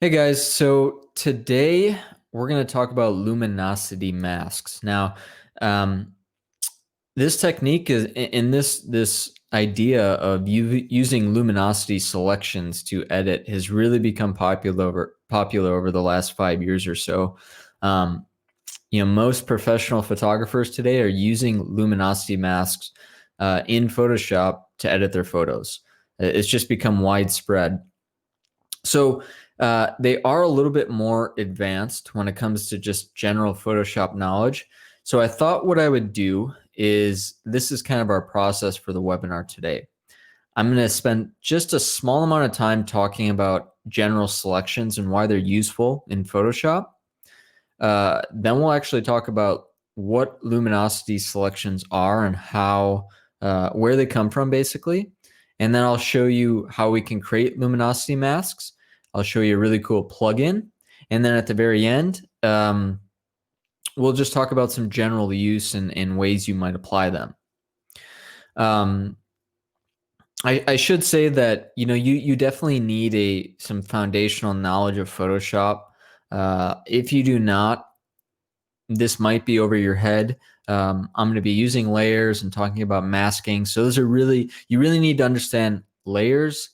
Hey guys, so today we're going to talk about luminosity masks. Now, um, this technique is in this idea of using luminosity selections to edit has really become popular over the last 5 years or so. Um, most professional photographers today are using luminosity masks in Photoshop to edit their photos. It's just become widespread. So they are a little bit more advanced when it comes to just general Photoshop knowledge. So I thought what I would do is this is kind of our process for the webinar today. I'm going to spend just a small amount of time talking about general selections and why they're useful in Photoshop. Then we'll actually talk about what luminosity selections are and how where they come from, basically. And then I'll show you how we can create luminosity masks. I'll show you a really cool plugin. And then at the very end, we'll just talk about some general use and ways you might apply them. I should say that you definitely need some foundational knowledge of Photoshop. If you do not, this might be over your head. I'm going to be using layers and talking about masking. So those are you really need to understand layers,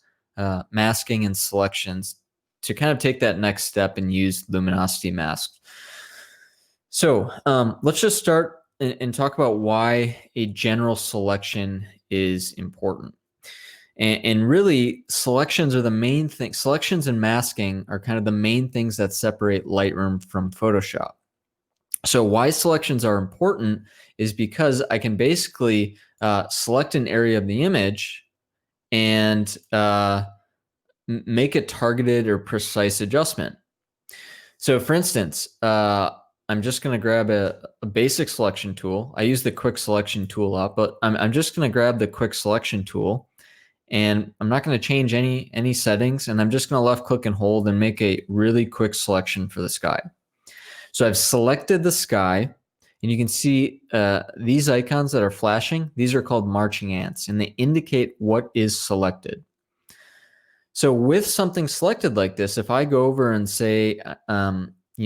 masking, and selections to kind of take that next step and use luminosity masks. So let's just start and talk about why a general selection is important. And really, selections are the main thing. Selections and masking are kind of the main things that separate Lightroom from Photoshop. So why selections are important is because I can basically select an area of the image and make a targeted or precise adjustment. So for instance, I'm just going to grab a basic selection tool. I use the quick selection tool a lot, but I'm just going to grab the quick selection tool, and I'm not going to change any settings, and I'm just going to left click and hold and make a really quick selection for the sky. So I've selected the sky, and you can see these icons that are flashing. These are called marching ants, and they indicate what is selected. So with something selected like this, if I go over and say,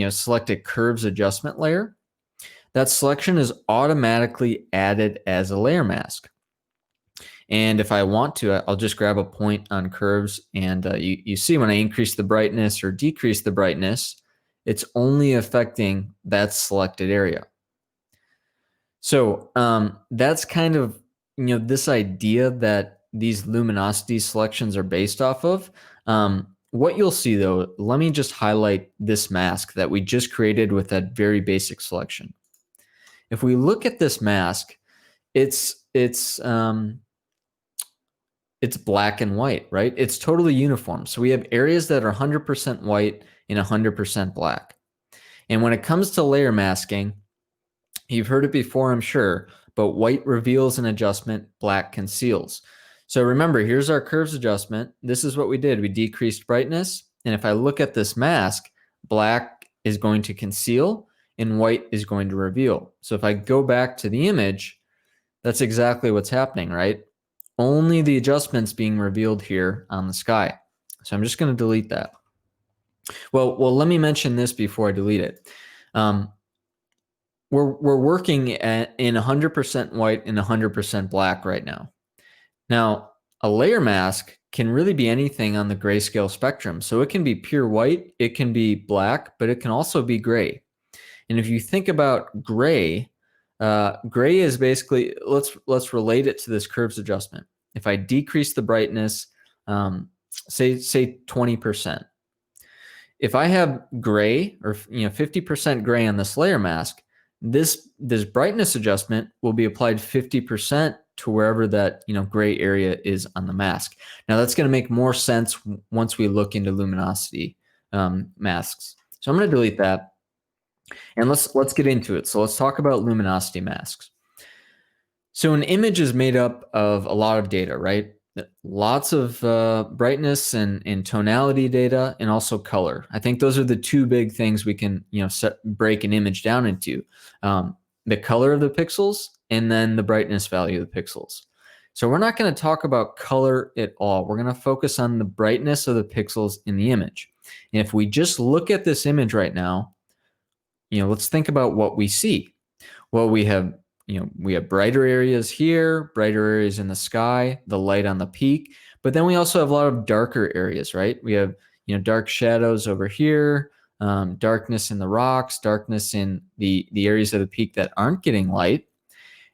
select a curves adjustment layer, that selection is automatically added as a layer mask. And if I want to, I'll just grab a point on curves, and you see when I increase the brightness or decrease the brightness, it's only affecting that selected area. So that's kind of this idea that these luminosity selections are based off of. What you'll see though, let me just highlight this mask that we just created with that very basic selection. If we look at this mask, it's black and white, right? It's totally uniform. So we have areas that are 100% white and 100% black. And when it comes to layer masking, you've heard it before, I'm sure, but white reveals an adjustment, black conceals. So remember, here's our curves adjustment. This is what we did. We decreased brightness. And if I look at this mask, black is going to conceal and white is going to reveal. So if I go back to the image, that's exactly what's happening, right? Only the adjustments being revealed here on the sky. So I'm just going to delete that. Well, let me mention this before I delete it. We're working in 100% white and 100% black right now. Now, a layer mask can really be anything on the grayscale spectrum. So it can be pure white, it can be black, but it can also be gray. And if you think about gray, gray is basically, let's relate it to this curves adjustment. If I decrease the brightness, say 20%. If I have gray or 50% gray on this layer mask, this brightness adjustment will be applied 50% to wherever that gray area is on the mask. Now that's going to make more sense once we look into luminosity masks. So I'm going to delete that, and let's get into it. So let's talk about luminosity masks. So an image is made up of a lot of data, right? Lots of brightness and tonality data, and also color. I think those are the two big things we can break an image down into: the color of the pixels and then the brightness value of the pixels. So we're not going to talk about color at all. We're going to focus on the brightness of the pixels in the image. And if we just look at this image right now, let's think about what we see. Well, we have brighter areas here, brighter areas in the sky, the light on the peak, but then we also have a lot of darker areas, right? We have dark shadows over here, darkness in the rocks, darkness in the areas of the peak that aren't getting light,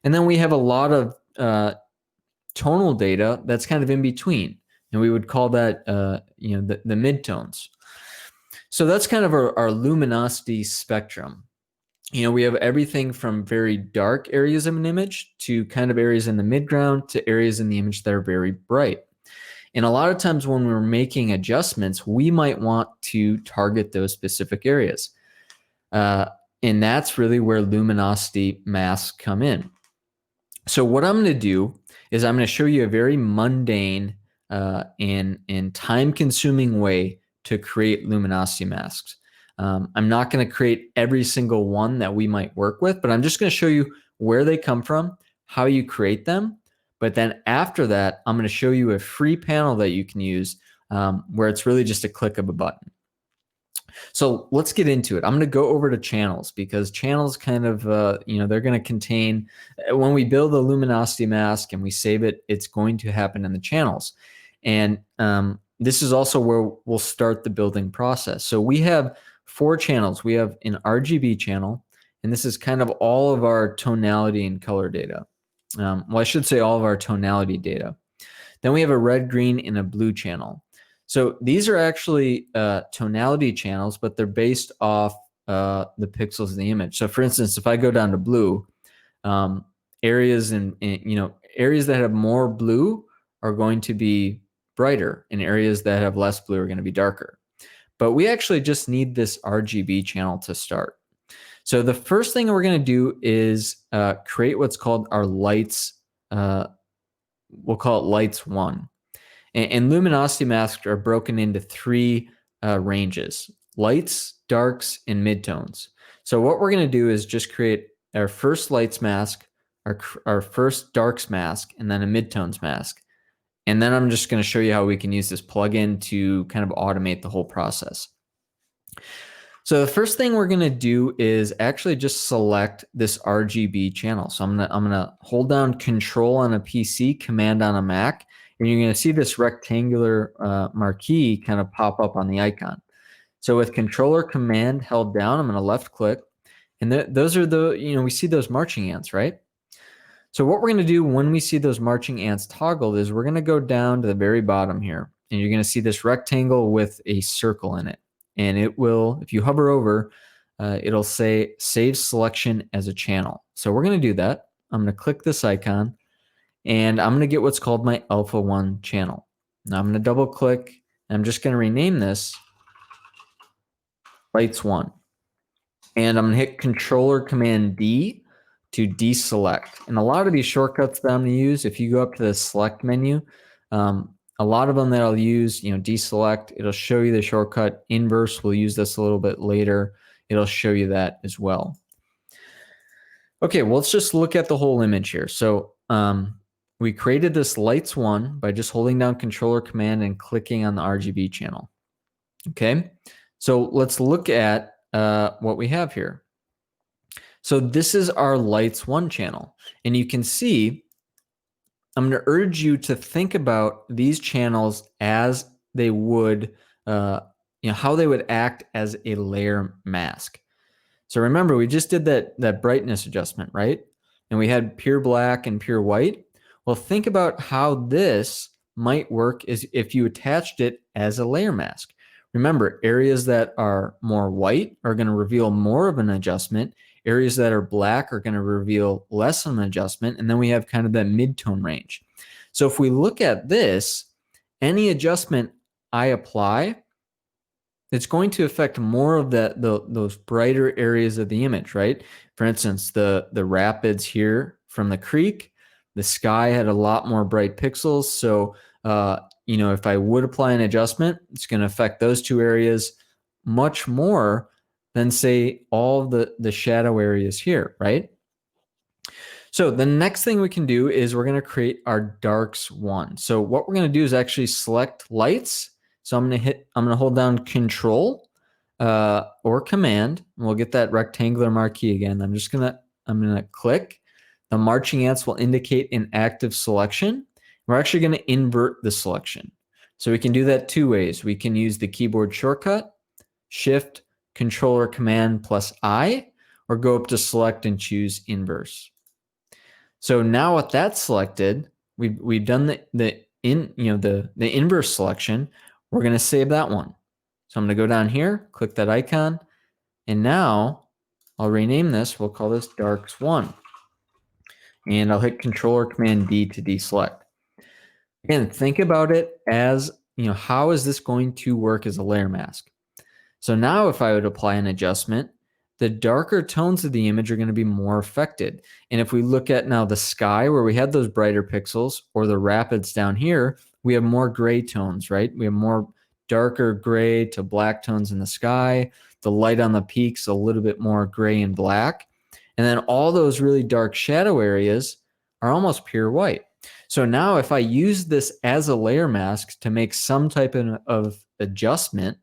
and then we have a lot of tonal data that's kind of in between, and we would call that the midtones. So that's kind of our luminosity spectrum. We have everything from very dark areas of an image to kind of areas in the midground to areas in the image that are very bright. And a lot of times when we're making adjustments, we might want to target those specific areas. And that's really where luminosity masks come in. So what I'm going to do is I'm going to show you a very mundane and time-consuming way to create luminosity masks. I'm not going to create every single one that we might work with, but I'm just going to show you where they come from, how you create them. But then after that, I'm going to show you a free panel that you can use where it's really just a click of a button. So let's get into it. I'm going to go over to channels because channels kind of, they're going to contain, when we build a luminosity mask and we save it, it's going to happen in the channels. And this is also where we'll start the building process. So we have 4 channels. We have an RGB channel, and this is kind of all of our tonality and color data. Well, I should say all of our tonality data. Then we have a red, green, and a blue channel. So these are actually tonality channels, but they're based off the pixels of the image. So for instance, if I go down to blue, areas areas that have more blue are going to be brighter, and areas that have less blue are going to be darker. But we actually just need this RGB channel to start. So the first thing we're going to do is create what's called our lights. We'll call it lights 1. And luminosity masks are broken into 3 ranges: lights, darks, and midtones. So what we're going to do is just create our first lights mask, our first darks mask, and then a midtones mask. And then I'm just going to show you how we can use this plugin to kind of automate the whole process. So the first thing we're going to do is actually just select this RGB channel. So I'm going to hold down Control on a PC, Command on a Mac, and you're going to see this rectangular marquee kind of pop up on the icon. So with Control or Command held down, I'm going to left click, and those are we see those marching ants, right? So what we're going to do when we see those marching ants toggled is we're going to go down to the very bottom here, and you're going to see this rectangle with a circle in it. And it will, if you hover over, it'll say Save Selection as a Channel. So we're going to do that. I'm going to click this icon, and I'm going to get what's called my Alpha 1 channel. Now I'm going to double click, and I'm just going to rename this Lights 1. And I'm going to hit Control or Command D to deselect. And a lot of these shortcuts that I'm going to use, if you go up to the Select menu, a lot of them that I'll use, deselect, it'll show you the shortcut. Inverse, we'll use this a little bit later. It'll show you that as well. Okay, well, let's just look at the whole image here. So we created this lights 1 by just holding down Control or Command and clicking on the RGB channel. Okay, so let's look at what we have here. So this is our lights 1 channel, and you can see I'm going to urge you to think about these channels as they would, how they would act as a layer mask. So remember, we just did that brightness adjustment, right? And we had pure black and pure white. Well, think about how this might work is if you attached it as a layer mask. Remember, areas that are more white are going to reveal more of an adjustment. Areas that are black are going to reveal less of an adjustment. And then we have kind of that mid-tone range. So if we look at this, any adjustment I apply, it's going to affect more of those brighter areas of the image, right? For instance, the rapids here from the creek, the sky had a lot more bright pixels. So, if I would apply an adjustment, it's going to affect those 2 areas much more than, say, all the shadow areas here, right? So the next thing we can do is we're going to create our darks 1. So what we're going to do is actually select lights, So I'm gonna hold down Control or Command, and we'll get that rectangular marquee again. I'm gonna click. The marching ants will indicate an active selection. We're actually gonna invert the selection. So we can do that two ways. We can use the keyboard shortcut, Shift, Control, or Command plus I, or go up to Select and choose Inverse. So now with that selected, we've done the inverse selection. We're going to save that one. So I'm going to go down here, click that icon, and now I'll rename this. We'll call this Darks 1. And I'll hit Control or Command D to deselect. Again, think about it as, how is this going to work as a layer mask? So now if I would apply an adjustment, the darker tones of the image are going to be more affected. And if we look at now the sky where we had those brighter pixels, or the rapids down here, we have more gray tones, right? We have more darker gray to black tones in the sky. The light on the peaks a little bit more gray and black. And then all those really dark shadow areas are almost pure white. So now if I use this as a layer mask to make some type of adjustment,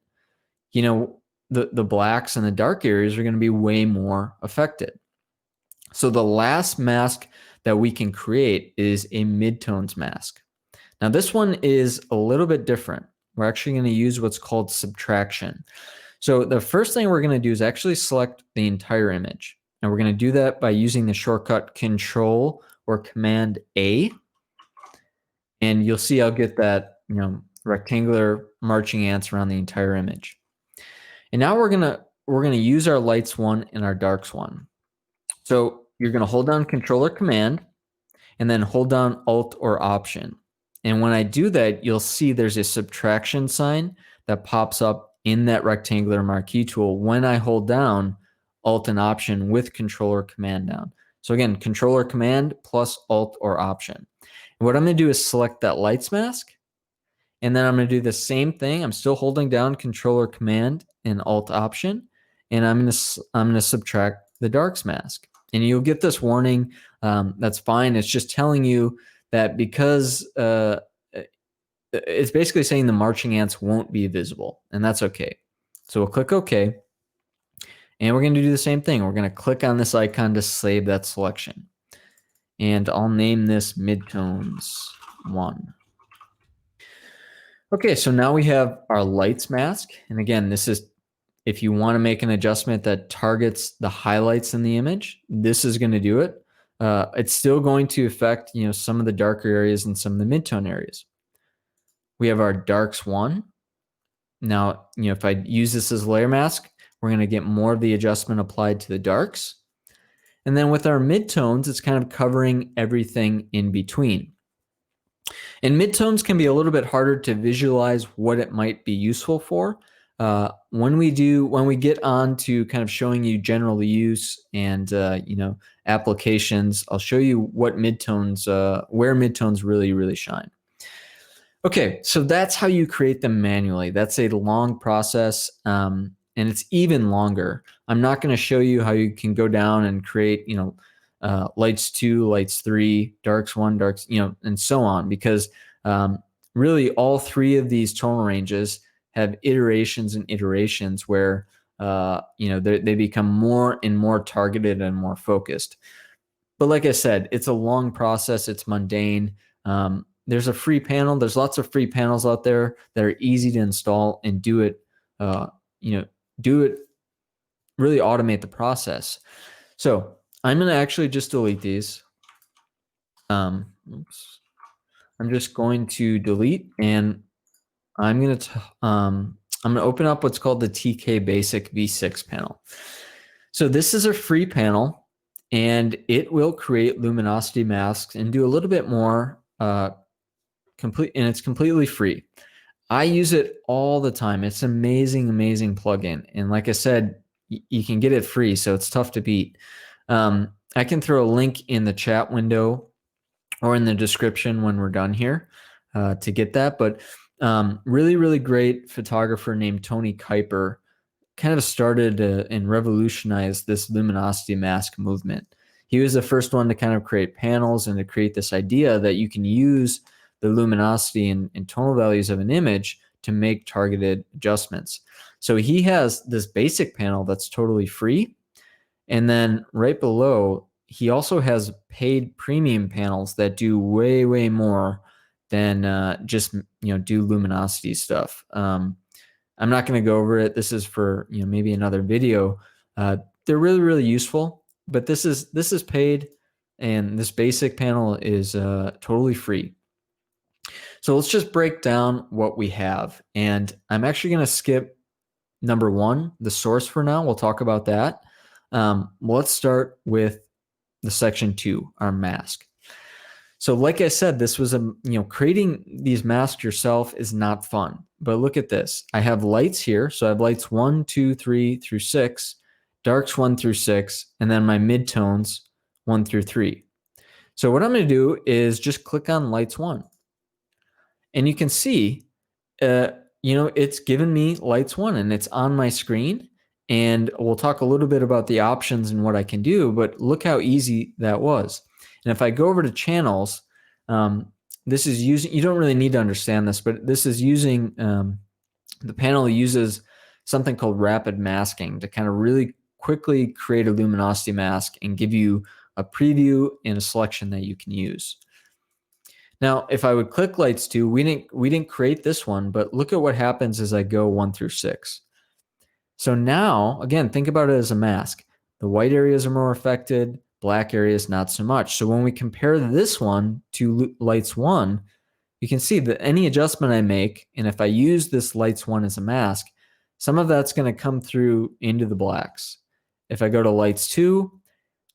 the blacks and the dark areas are going to be way more affected. So the last mask that we can create is a midtones mask. Now this one is a little bit different. We're actually going to use what's called subtraction. So the first thing we're going to do is actually select the entire image. And we're going to do that by using the shortcut Control or Command A. And you'll see I'll get that, rectangular marching ants around the entire image. And now we're gonna use our lights one and our darks one. So you're gonna hold down Control or Command, and then hold down Alt or Option. And when I do that, you'll see there's a subtraction sign that pops up in that rectangular marquee tool when I hold down Alt and Option with Control or Command down. So again, Control or Command plus Alt or Option. And what I'm gonna do is select that lights mask, and then I'm going to do the same thing. I'm still holding down Control or Command and Alt Option, and I'm going to subtract the darks mask. And you'll get this warning. That's fine. It's just telling you that because it's basically saying the marching ants won't be visible, and that's okay. So we'll click OK, and we're going to do the same thing. We're going to click on this icon to save that selection, and I'll name this Midtones 1. Okay, so now we have our lights mask. And again, this is if you want to make an adjustment that targets the highlights in the image, this is going to do it. It's still going to affect, some of the darker areas and some of the midtone areas. We have our darks 1. Now, if I use this as a layer mask, we're going to get more of the adjustment applied to the darks. And then with our midtones, it's kind of covering everything in between. And midtones can be a little bit harder to visualize what it might be useful for. When we get on to kind of showing you general use and applications, I'll show you what midtones, where midtones really, really shine. Okay, so that's how you create them manually. That's a long process, and it's even longer. I'm not going to show you how you can go down and create, lights 2, lights 3, darks 1, darks, and so on, because really all 3 of these tonal ranges have iterations and iterations where they become more and more targeted and more focused. But like I said, it's a long process. It's mundane. There's a free panel. There's lots of free panels out there that are easy to install and do it. Really automate the process. So I'm going to actually just delete these. I'm just going to delete, and I'm going to open up what's called the TK Basic V6 panel. So this is a free panel, and it will create luminosity masks and do a little bit more and it's completely free. I use it all the time. It's an amazing, amazing plugin. And like I said, you can get it free, so it's tough to beat. I can throw a link in the chat window or in the description when we're done here to get that. But really, really great photographer named Tony Kuiper kind of started and revolutionized this luminosity mask movement. He was the first one to kind of create panels and to create this idea that you can use the luminosity and tonal values of an image to make targeted adjustments. So he has this basic panel that's totally free. And then right below, he also has paid premium panels that do way, way more than just do luminosity stuff. I'm not going to go over it. This is for maybe another video. They're really, really useful, but this is paid, and this basic panel is totally free. So let's just break down what we have, and I'm actually going to skip number 1, the source, for now. We'll talk about that. Let's start with the section 2, our mask. So like I said, this was creating these masks yourself is not fun. But look at this. I have lights here. So I have lights 1, 2, 3 through 6, darks 1 through 6, and then my midtones 1 through 3. So what I'm going to do is just click on lights 1. And you can see, it's given me lights 1 and it's on my screen. And we'll talk a little bit about the options and what I can do, but look how easy that was. And if I go over to channels, this is using, you don't really need to understand this, but this is using, the panel uses something called rapid masking to kind of really quickly create a luminosity mask and give you a preview and a selection that you can use. Now, if I would click lights 2, we didn't create this one, but look at what happens as I go 1 through 6. So now, again, think about it as a mask. The white areas are more affected, black areas not so much. So when we compare this one to lights 1, you can see that any adjustment I make, and if I use this lights 1 as a mask, some of that's going to come through into the blacks. If I go to lights 2,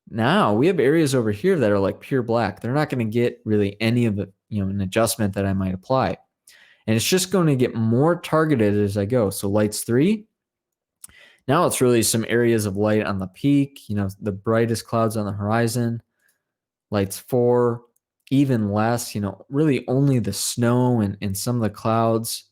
now we have areas over here that are like pure black. They're not going to get really any of the, an adjustment that I might apply. And it's just going to get more targeted as I go. So lights 3, now it's really some areas of light on the peak, the brightest clouds on the horizon. Lights 4, even less, really only the snow and some of the clouds.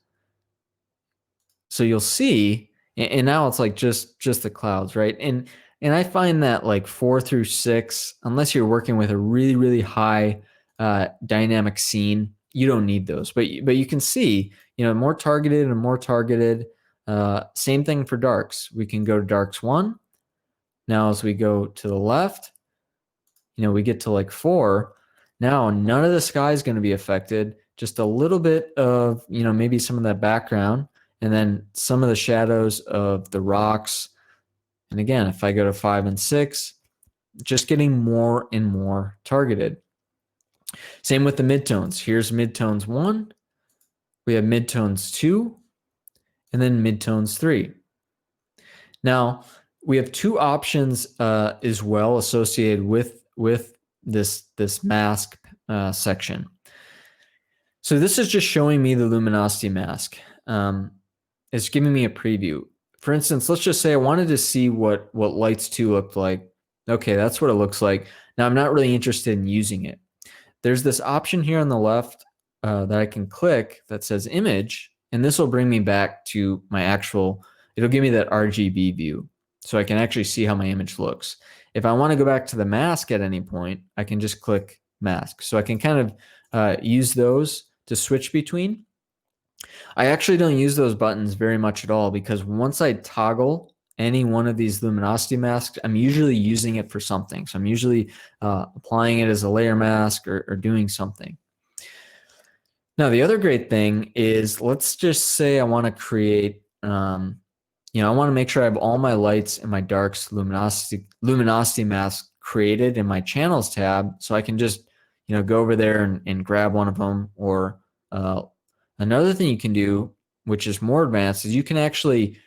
So you'll see, and now it's like just the clouds, right? And I find that like 4 through 6, unless you're working with a really, really high dynamic scene, you don't need those. But you can see, more targeted and more targeted. Same thing for darks. We can go to darks 1. Now as we go to the left, we get to like 4. Now none of the sky is going to be affected. Just a little bit of, maybe some of that background, and then some of the shadows of the rocks. And again, if I go to 5 and 6, just getting more and more targeted. Same with the midtones. Here's midtones 1. We have midtones 2. And then midtones 3. Now, we have 2 options as well associated with this mask section. So this is just showing me the luminosity mask. It's giving me a preview. For instance, let's just say I wanted to see what lights 2 looked like. Okay, that's what it looks like. Now, I'm not really interested in using it. There's this option here on the left that I can click that says image, and this will bring me back to my actual, it'll give me that RGB view so I can actually see how my image looks. If I want to go back to the mask at any point, I can just click mask. So I can kind of use those to switch between. I actually don't use those buttons very much at all, because once I toggle any one of these luminosity masks, I'm usually using it for something. So I'm usually applying it as a layer mask or doing something. Now, the other great thing is, let's just say I want to create, I want to make sure I have all my lights and my darks luminosity mask created in my channels tab, so I can just, go over there and grab one of them. Or another thing you can do, which is more advanced, is you can actually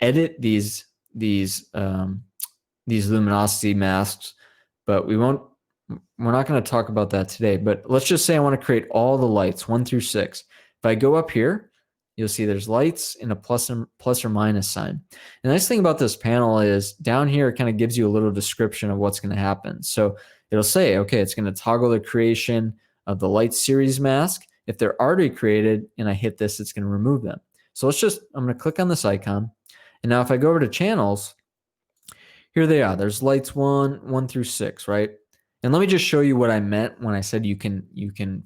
edit these luminosity masks, but we're not going to talk about that today. But let's just say I want to create all the lights 1 through 6. If I go up here, you'll see there's lights and a plus or minus sign. And the nice thing about this panel is down here, it kind of gives you a little description of what's going to happen. So it'll say, okay, it's going to toggle the creation of the light series mask. If they're already created and I hit this, it's going to remove them. So I'm going to click on this icon. And now if I go over to channels, here they are. There's lights 1 through 6, right? And let me just show you what I meant when I said you can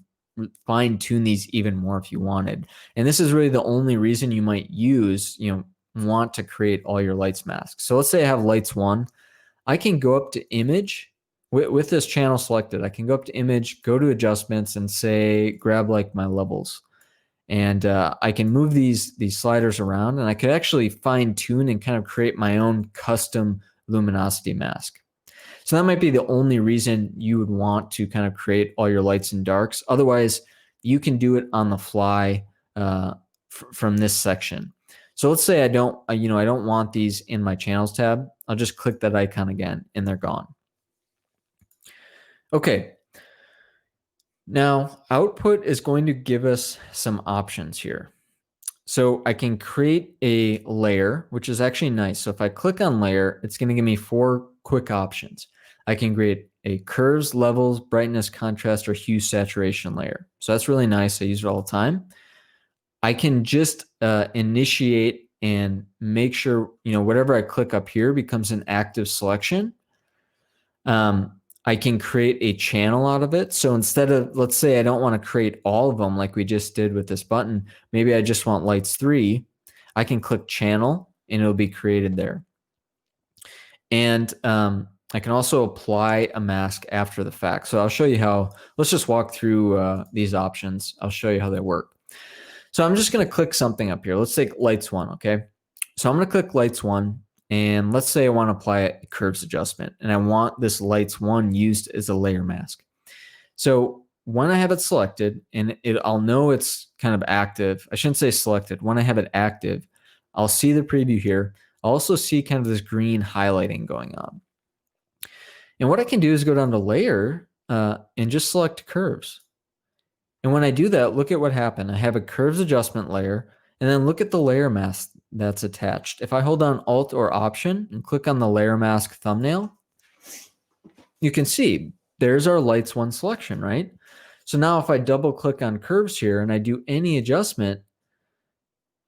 fine tune these even more if you wanted. And this is really the only reason you might want to create all your lights masks. So let's say I have lights 1. I can go up to image with this channel selected. I can go up to image, go to adjustments, and say grab like my levels. And I can move these sliders around, and I could actually fine tune and kind of create my own custom luminosity mask. So that might be the only reason you would want to kind of create all your lights and darks. Otherwise, you can do it on the fly from this section. So let's say I don't want these in my channels tab. I'll just click that icon again, and they're gone. Okay. Now, output is going to give us some options here. So I can create a layer, which is actually nice. So if I click on layer, it's going to give me 4 quick options. I can create a curves, levels, brightness, contrast, or hue saturation layer. So that's really nice. I use it all the time. I can just initiate and make sure, whatever I click up here becomes an active selection. I can create a channel out of it. So instead of, let's say I don't want to create all of them like we just did with this button, maybe I just want lights 3. I can click channel and it'll be created there. And I can also apply a mask after the fact. So I'll show you how, let's just walk through these options. I'll show you how they work. So I'm just going to click something up here. Let's take lights 1, okay? So I'm going to click lights 1. And let's say I want to apply a curves adjustment, and I want this lights 1 used as a layer mask. So when I have it selected, and I'll know it's kind of active. I shouldn't say selected. When I have it active, I'll see the preview here. I'll also see kind of this green highlighting going on. And what I can do is go down to layer and just select curves. And when I do that, look at what happened. I have a curves adjustment layer, and then look at the layer mask that's attached. If I hold down Alt or Option and click on the layer mask thumbnail, you can see there's our lights 1 selection, right? So now if I double click on curves here and I do any adjustment,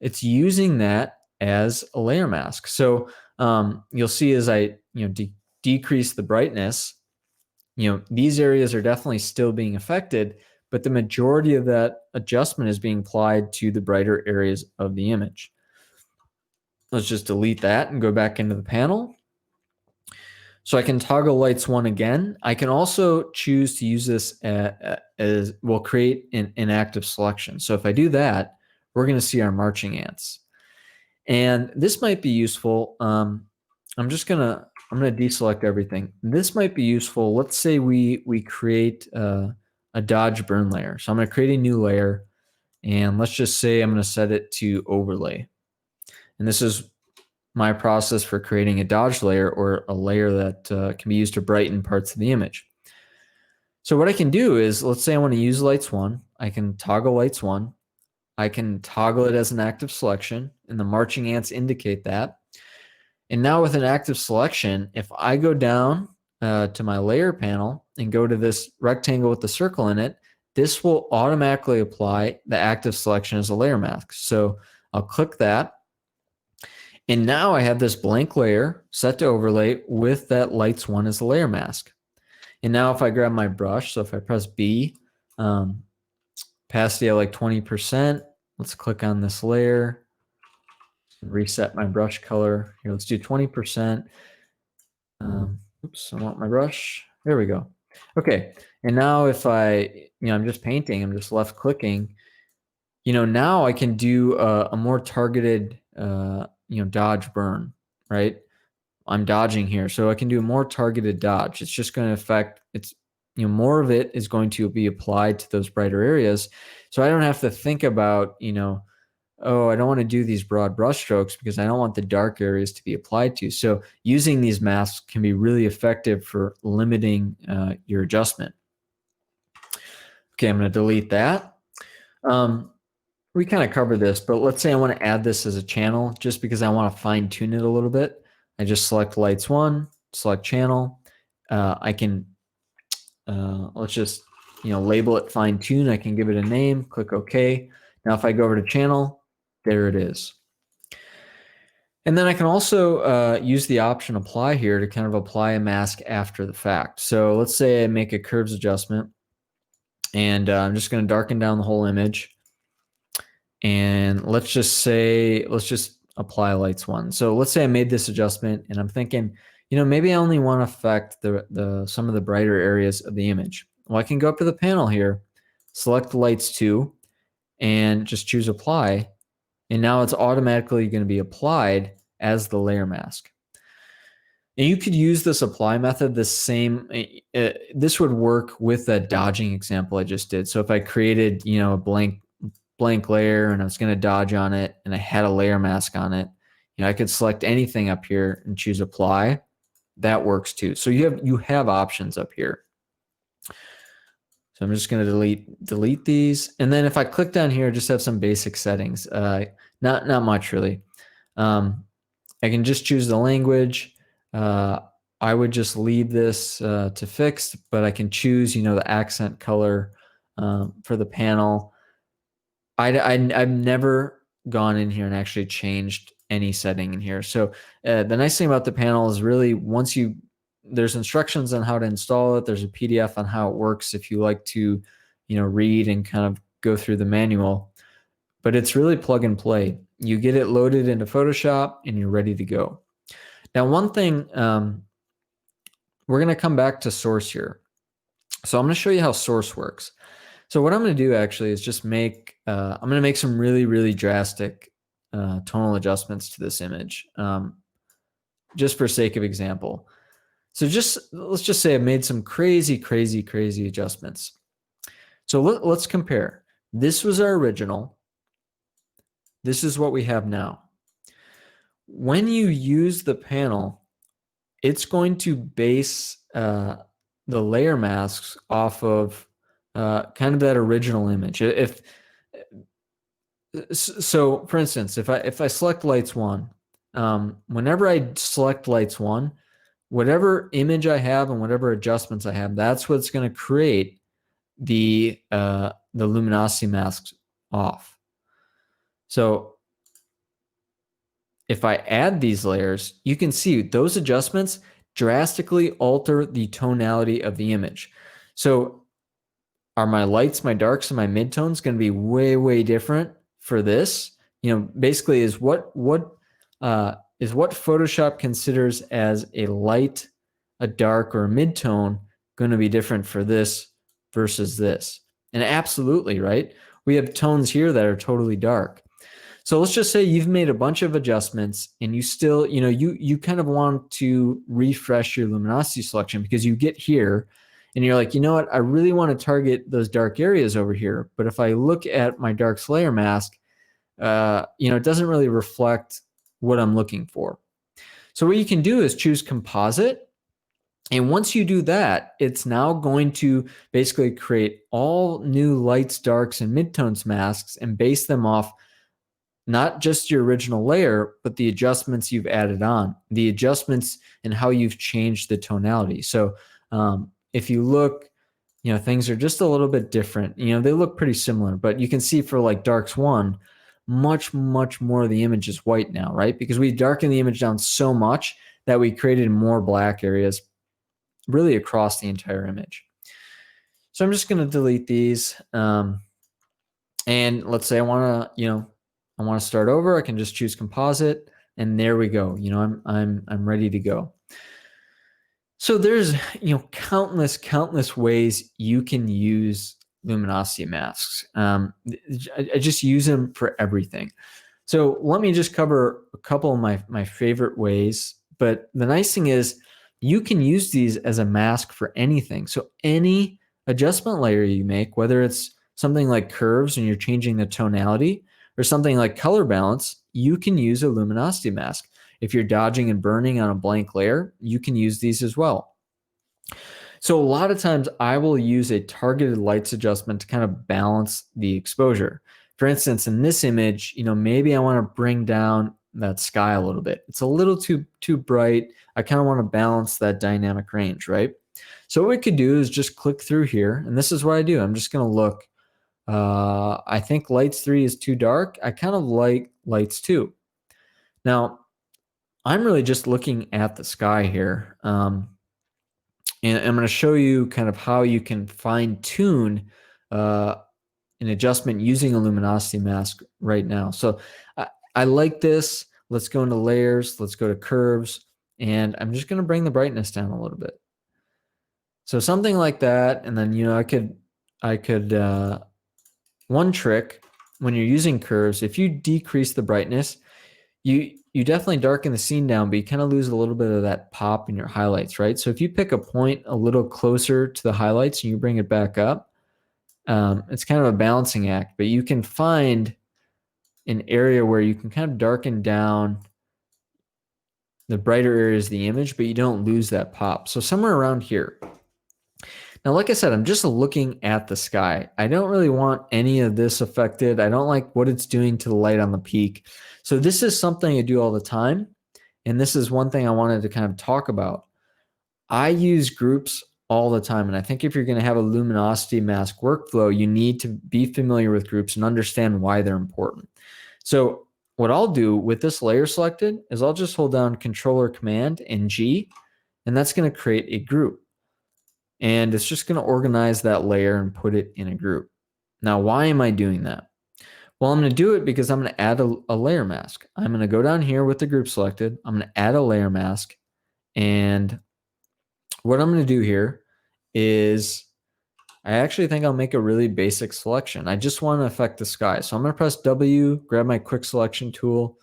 it's using that as a layer mask. So you'll see as I decrease the brightness, these areas are definitely still being affected, but the majority of that adjustment is being applied to the brighter areas of the image. Let's just delete that and go back into the panel. So I can toggle lights 1 again. I can also choose to use this as we'll create an active selection. So if I do that, we're going to see our marching ants. And this might be useful. I'm going to deselect everything. This might be useful. Let's say we create a dodge burn layer. So I'm going to create a new layer, and let's just say I'm going to set it to overlay. And this is my process for creating a dodge layer, or a layer that can be used to brighten parts of the image. So what I can do is, let's say I want to use lights 1. I can toggle lights 1. I can toggle it as an active selection, and the marching ants indicate that. And now with an active selection, if I go down to my layer panel and go to this rectangle with the circle in it, this will automatically apply the active selection as a layer mask. So I'll click that. And now I have this blank layer set to overlay with that lights 1 as a layer mask. And now if I grab my brush, so if I press B, opacity at like 20%, let's click on this layer, reset my brush color. Here, let's do 20%. Oops, I want my brush. There we go. Okay, and now if I'm just painting, I'm just left clicking, now I can do a more targeted, dodge burn, right? I'm dodging here, so I can do a more targeted dodge. It's just going to affect, more of it is going to be applied to those brighter areas. So I don't have to think about, oh, I don't want to do these broad brush strokes because I don't want the dark areas to be applied to. So using these masks can be really effective for limiting your adjustment. Okay, I'm going to delete that. We kind of covered this, but let's say I want to add this as a channel just because I want to fine tune it a little bit. I just select lights 1, select channel. I can, let's just, label it fine tune. I can give it a name, click OK. Now if I go over to channel, there it is. And then I can also use the option apply here to kind of apply a mask after the fact. So let's say I make a curves adjustment. And I'm just going to darken down the whole image. And let's just apply lights 1. So let's say I made this adjustment and I'm thinking, maybe I only want to affect some of the brighter areas of the image. Well, I can go up to the panel here, select lights 2, and just choose apply. And now it's automatically going to be applied as the layer mask. And you could use this apply method the same. This would work with that dodging example I just did. So if I created, a blank layer and I was going to dodge on it and I had a layer mask on it, I could select anything up here and choose apply. That works too. So you have options up here. So I'm just going to delete these. And then if I click down here, just have some basic settings. Not much really. I can just choose the language. I would just leave this to fixed, but I can choose, the accent color for the panel. I've never gone in here and actually changed any setting in here. So the nice thing about the panel is really there's instructions on how to install it. There's a PDF on how it works if you like to, read and kind of go through the manual. But it's really plug and play. You get it loaded into Photoshop and you're ready to go. Now, one thing, we're going to come back to source here. So I'm going to show you how source works. So what I'm going to do actually is just I'm going to make some really, really drastic tonal adjustments to this image, just for sake of example. So let's just say I've made some crazy, crazy, crazy adjustments. So let's compare. This was our original. This is what we have now. When you use the panel, it's going to base the layer masks off of kind of that original image. So, for instance, if I select lights 1, whenever I select lights 1, whatever image I have and whatever adjustments I have, that's what's going to create the luminosity masks off. So if I add these layers, you can see those adjustments drastically alter the tonality of the image. So are my lights, my darks, and my midtones going to be way, way different for this? Basically is what Photoshop considers as a light, a dark, or a midtone going to be different for this versus this? And absolutely, right? We have tones here that are totally dark. So let's just say you've made a bunch of adjustments and you still, you kind of want to refresh your luminosity selection because you get here and you're like, you know what, I really want to target those dark areas over here. But if I look at my darks layer mask, it doesn't really reflect what I'm looking for. So what you can do is choose composite. And once you do that, it's now going to basically create all new lights, darks, and midtones masks and base them off not just your original layer, but the adjustments you've added on, the adjustments and how you've changed the tonality. So if you look, things are just a little bit different. They look pretty similar, but you can see for like darks 1, much, much more of the image is white now, right? Because we darkened the image down so much that we created more black areas really across the entire image. So I'm just going to delete these. And let's say I want to start over. I can just choose composite and there we go. I'm ready to go. So there's, countless ways you can use luminosity masks. I just use them for everything. So let me just cover a couple of my favorite ways. But the nice thing is you can use these as a mask for anything. So any adjustment layer you make, whether it's something like curves and you're changing the tonality or something like color balance, you can use a luminosity mask. If you're dodging and burning on a blank layer, you can use these as well. So a lot of times I will use a targeted lights adjustment to kind of balance the exposure. For instance, in this image, maybe I want to bring down that sky a little bit. It's a little too bright. I kind of want to balance that dynamic range, right? So what we could do is just click through here, and this is what I do. I'm just going to look. I think lights 3 is too dark. I kind of like lights 2. Now, I'm really just looking at the sky here. And I'm going to show you kind of how you can fine tune an adjustment using a luminosity mask right now. So I like this. Let's go into layers. Let's go to curves. And I'm just going to bring the brightness down a little bit. So something like that. And then, I could, one trick when you're using curves, if you decrease the brightness, you definitely darken the scene down, but you kind of lose a little bit of that pop in your highlights, right? So if you pick a point a little closer to the highlights and you bring it back up, it's kind of a balancing act, but you can find an area where you can kind of darken down the brighter areas of the image, but you don't lose that pop. So somewhere around here. Now, like I said, I'm just looking at the sky. I don't really want any of this affected. I don't like what it's doing to the light on the peak. So this is something I do all the time. And this is one thing I wanted to kind of talk about. I use groups all the time. And I think if you're going to have a luminosity mask workflow, you need to be familiar with groups and understand why they're important. So what I'll do with this layer selected is I'll just hold down Control or Command and G, and that's going to create a group. And it's just going to organize that layer and put it in a group. Now, why am I doing that? Well, I'm going to do it because I'm going to add a layer mask. I'm going to go down here with the group selected. I'm going to add a layer mask. And what I'm going to do here is I actually think I'll make a really basic selection. I just want to affect the sky. So I'm going to press W, grab my quick selection tool.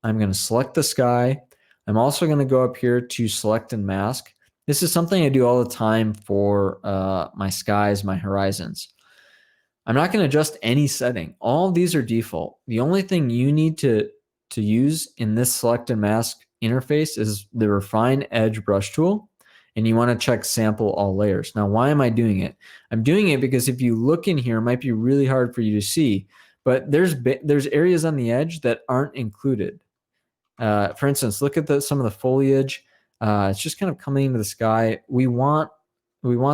I'm going to select the sky. I'm also going to go up here to select and mask. This is something I do all the time for my skies, my horizons. I'm not going to adjust any setting. All of these are default. The only thing you need to use in this select and mask interface is the Refine Edge brush tool, and you want to check Sample All Layers. Now, why am I doing it? I'm doing it because if you look in here, it might be really hard for you to see, but there's areas on the edge that aren't included. For instance, look at some of the foliage. It's just kind of coming into the sky. We want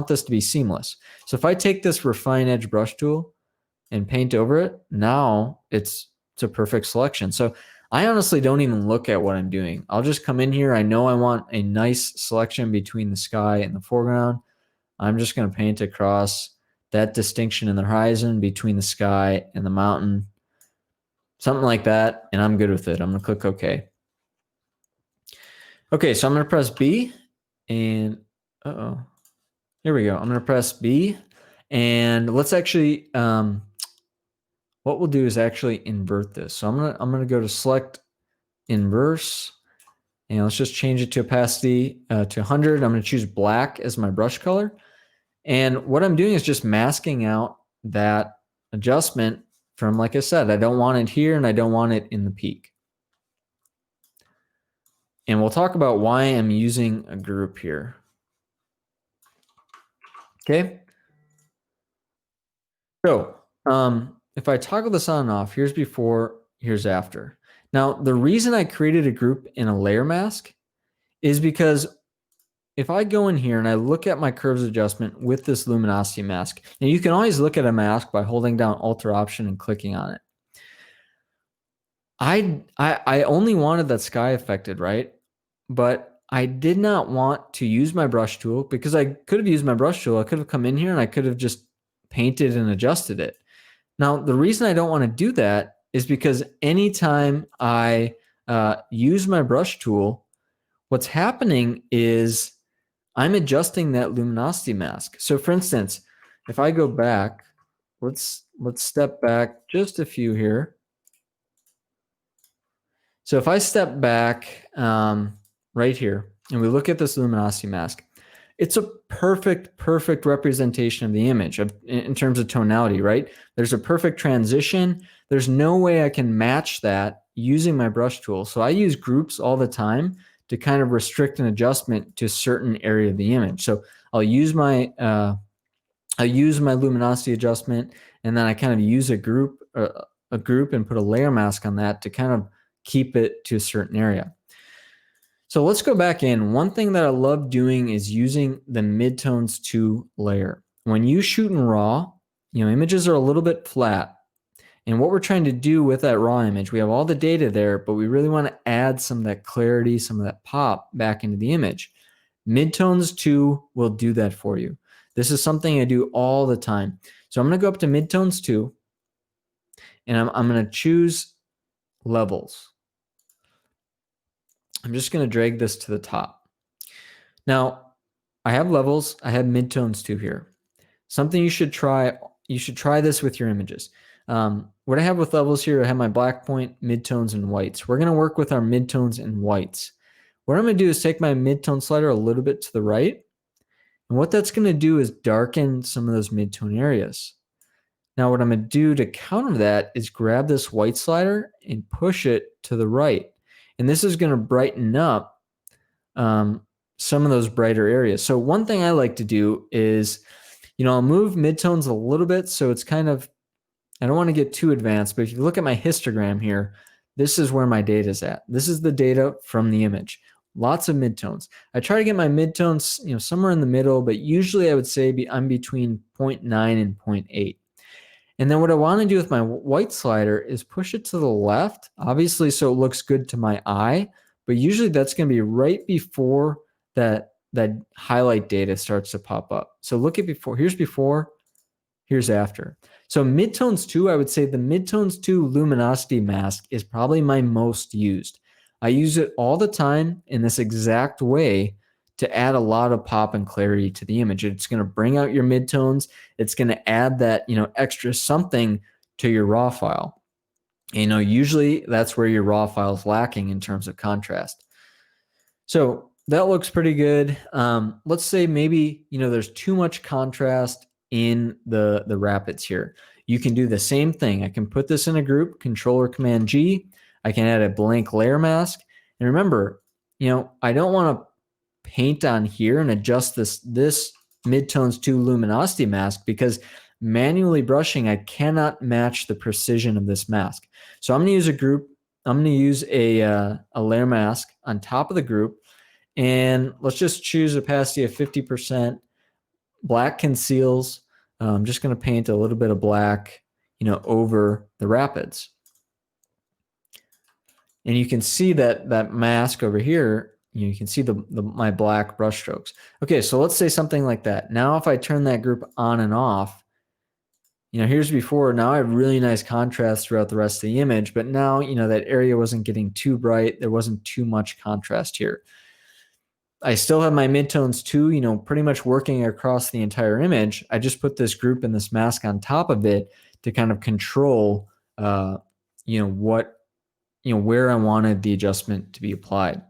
this to be seamless. So if I take this Refine Edge brush tool and paint over it, now it's a perfect selection. So I honestly don't even look at what I'm doing. I'll just come in here. I know I want a nice selection between the sky and the foreground. I'm just going to paint across that distinction in the horizon between the sky and the mountain, something like that, and I'm good with it. I'm going to click OK. Okay, so I'm going to press B, and here we go. I'm going to press B, and let's actually, what we'll do is actually invert this. So I'm going to go to Select Inverse, and let's just change it to opacity to 100. I'm going to choose black as my brush color. And what I'm doing is just masking out that adjustment from, like I said, I don't want it here and I don't want it in the peak. And we'll talk about why I'm using a group here. Okay. So if I toggle this on and off, here's before, here's after. Now, the reason I created a group in a layer mask is because if I go in here and I look at my curves adjustment with this luminosity mask, and you can always look at a mask by holding down Alt or Option and clicking on it. I only wanted that sky affected, right? But I did not want to use my brush tool because I could have used my brush tool. I could have come in here and I could have just painted and adjusted it. Now, the reason I don't want to do that is because anytime I use my brush tool, what's happening is I'm adjusting that luminosity mask. So for instance, if I go back, let's step back just a few here. So if I step back right here and we look at this luminosity mask, it's a perfect representation of the image in terms of tonality, right? There's a perfect transition. There's no way I can match that using my brush tool. So I use groups all the time to kind of restrict an adjustment to a certain area of the image. So I'll use my luminosity adjustment, and then I kind of use a group and put a layer mask on that to kind of keep it to a certain area. So let's go back in. One thing that I love doing is using the Midtones 2 layer. When you shoot in RAW, images are a little bit flat. And what we're trying to do with that raw image, we have all the data there, but we really want to add some of that clarity, some of that pop back into the image. Midtones 2 will do that for you. This is something I do all the time. So I'm going to go up to Midtones 2, and I'm going to choose levels. I'm just going to drag this to the top. Now, I have levels. I have Midtones 2 here. Something you should try this with your images. What I have with levels here, I have my black point, midtones, and whites. We're going to work with our midtones and whites. What I'm going to do is take my midtone slider a little bit to the right. And what that's going to do is darken some of those midtone areas. Now, what I'm going to do to counter that is grab this white slider and push it to the right. And this is going to brighten up some of those brighter areas. So one thing I like to do is, I'll move midtones a little bit. So it's kind of, I don't want to get too advanced, but if you look at my histogram here, this is where my data is at. This is the data from the image. Lots of midtones. I try to get my midtones, somewhere in the middle, but usually I would say I'm between 0.9 and 0.8. And then what I want to do with my white slider is push it to the left, obviously, so it looks good to my eye, but usually that's going to be right before that highlight data starts to pop up. So look at before, here's after. So Midtones 2, I would say the Midtones 2 Luminosity mask is probably my most used. I use it all the time in this exact way to add a lot of pop and clarity to the image. It's going to bring out your midtones. It's going to add that, extra something to your raw file. Usually that's where your raw file is lacking in terms of contrast. So that looks pretty good. Let's say maybe, there's too much contrast in the rapids here. You can do the same thing. I can put this in a group, Control or Command G. I can add a blank layer mask. And remember, I don't want to paint on here and adjust this Midtones 2 Luminosity mask because manually brushing, I cannot match the precision of this mask. So I'm going to use a group. I'm going to use a layer mask on top of the group. And let's just choose opacity of 50%. Black conceals. I'm just going to paint a little bit of black, over the rapids. And you can see that mask over here. You can see my black brush strokes. Okay, so let's say something like that. Now if I turn that group on and off, here's before. Now I have really nice contrast throughout the rest of the image, but now, that area wasn't getting too bright. There wasn't too much contrast here. I still have my midtones too, pretty much working across the entire image. I just put this group and this mask on top of it to kind of control, where I wanted the adjustment to be applied.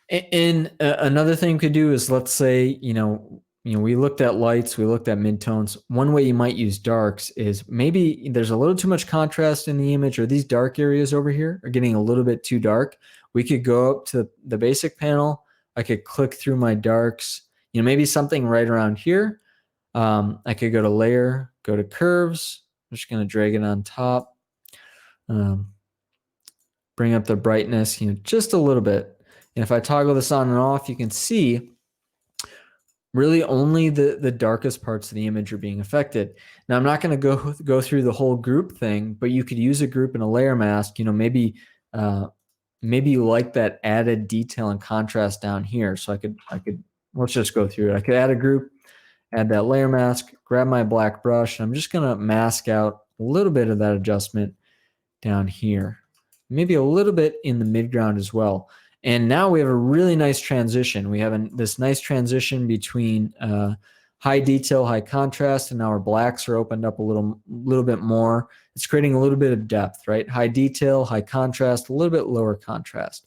And another thing you could do is, let's say, we looked at lights, we looked at midtones. One way you might use darks is maybe there's a little too much contrast in the image, or these dark areas over here are getting a little bit too dark. We could go up to the basic panel. I could click through my darks, maybe something right around here. I could go to layer, go to curves. I'm just going to drag it on top. Bring up the brightness, just a little bit. And if I toggle this on and off, you can see really only the darkest parts of the image are being affected. Now, I'm not going to go through the whole group thing, but you could use a group and a layer mask. Maybe you like that added detail and contrast down here. So I could let's just go through it. I could add a group, add that layer mask, grab my black brush, and I'm just going to mask out a little bit of that adjustment down here. Maybe a little bit in the midground as well. And now we have a really nice transition. We have this nice transition between high detail, high contrast, and now our blacks are opened up a little bit more. It's creating a little bit of depth, right? High detail, high contrast, a little bit lower contrast.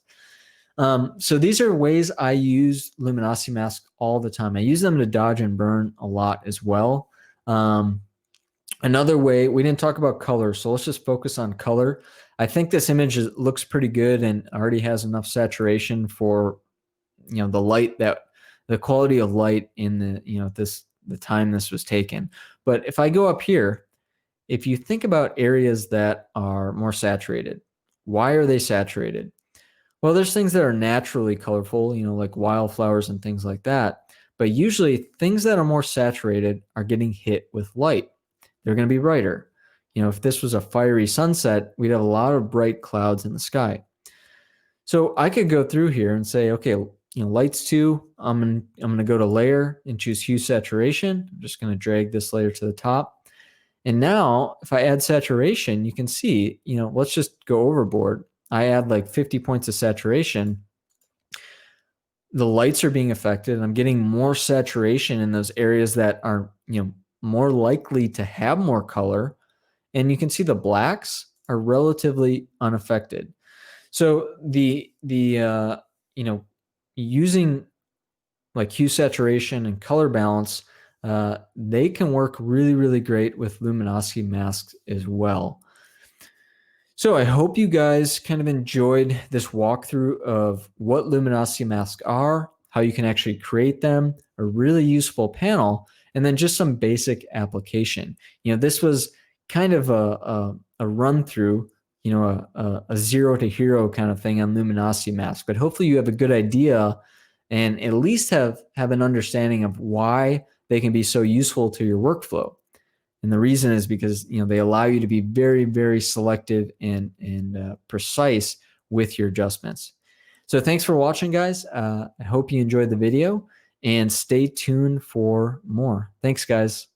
So these are ways I use luminosity masks all the time. I use them to dodge and burn a lot as well. Another way, we didn't talk about color, so let's just focus on color. I think this image looks pretty good and already has enough saturation for, the light, the quality of light in the time this was taken. But if I go up here, if you think about areas that are more saturated, why are they saturated? Well, there's things that are naturally colorful, like wildflowers and things like that. But usually things that are more saturated are getting hit with light. They're going to be brighter. If this was a fiery sunset, we'd have a lot of bright clouds in the sky. So I could go through here and say, okay, lights to, I'm gonna go to layer and choose hue saturation. I'm just gonna drag this layer to the top. And now if I add saturation, you can see, let's just go overboard. I add like 50 points of saturation. The lights are being affected. I'm getting more saturation in those areas that are, more likely to have more color. And you can see the blacks are relatively unaffected. So using like hue saturation and color balance, they can work really, really great with luminosity masks as well. So I hope you guys kind of enjoyed this walkthrough of what luminosity masks are, how you can actually create them, a really useful panel, and then just some basic application. This was kind of a run through, a zero to hero kind of thing on luminosity masks, but hopefully you have a good idea and at least have an understanding of why they can be so useful to your workflow. And the reason is because they allow you to be very, very selective and precise with your adjustments. So thanks for watching, guys. I hope you enjoyed the video and stay tuned for more. Thanks, guys.